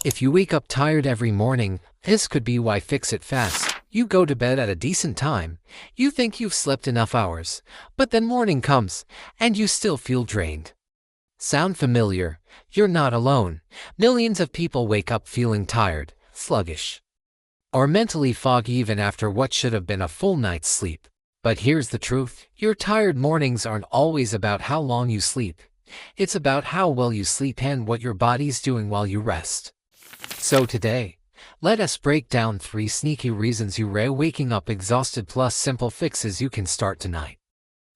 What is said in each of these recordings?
If you wake up tired every morning, this could be why. Fix it fast. You go to bed at a decent time. You think you've slept enough hours, but then morning comes, and you still feel drained. Sound familiar? You're not alone. Millions of people wake up feeling tired, sluggish, or mentally foggy even after what should have been a full night's sleep. But here's the truth. Your tired mornings aren't always about how long you sleep. It's about how well you sleep and what your body's doing while you rest. So today, let us break down 3 sneaky reasons you're waking up exhausted plus simple fixes you can start tonight.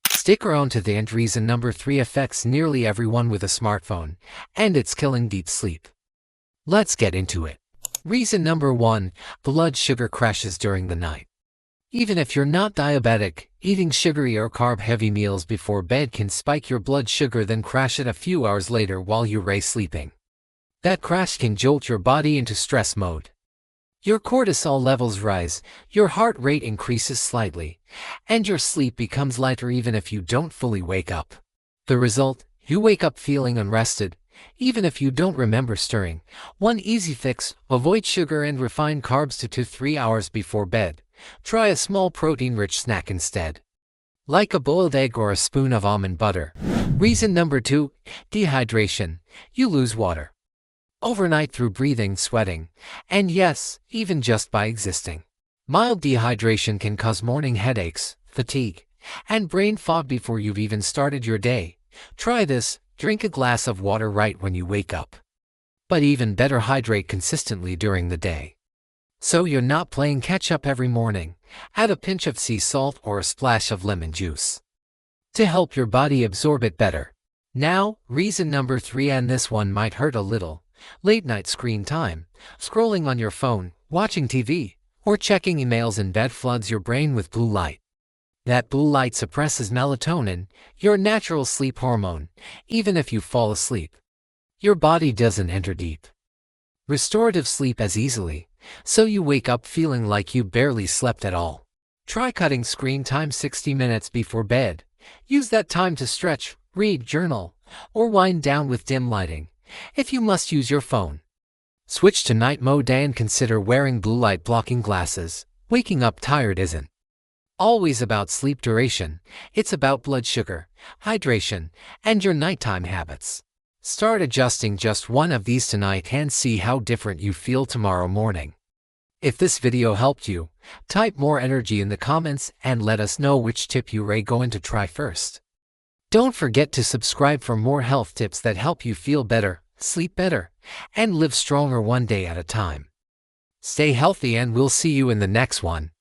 Stick around to the end. Reason number 3 affects nearly everyone with a smartphone, and it's killing deep sleep. Let's get into it. Reason number 1, blood sugar crashes during the night. Even if you're not diabetic, eating sugary or carb-heavy meals before bed can spike your blood sugar then crash it a few hours later while you're sleeping. That crash can jolt your body into stress mode. Your cortisol levels rise, your heart rate increases slightly, and your sleep becomes lighter even if you don't fully wake up. The result? You wake up feeling unrested, even if you don't remember stirring. One easy fix: avoid sugar and refined carbs 2 to 3 hours before bed. Try a small protein-rich snack instead, like a boiled egg or a spoon of almond butter. Reason number 2, dehydration. You lose water overnight through breathing, sweating, and yes, even just by existing. Mild dehydration can cause morning headaches, fatigue, and brain fog before you've even started your day. Try this: drink a glass of water right when you wake up. But even better, hydrate consistently during the day, so you're not playing catch-up every morning. Add a pinch of sea salt or a splash of lemon juice to help your body absorb it better. Now, reason number 3, and this one might hurt a little. Late night screen time. Scrolling on your phone, watching TV, or checking emails in bed floods your brain with blue light. That blue light suppresses melatonin, your natural sleep hormone. Even if you fall asleep, your body doesn't enter deep, restorative sleep as easily, so you wake up feeling like you barely slept at all. Try cutting screen time 60 minutes before bed. Use that time to stretch, read, journal, or wind down with dim lighting. If you must use your phone, switch to night mode and consider wearing blue light blocking glasses. Waking up tired isn't always about sleep duration. It's about blood sugar, hydration, and your nighttime habits. Start adjusting just one of these tonight and see how different you feel tomorrow morning. If this video helped you, type more energy in the comments and let us know which tip you're going to try first. Don't forget to subscribe for more health tips that help you feel better, sleep better, and live stronger one day at a time. Stay healthy and we'll see you in the next one.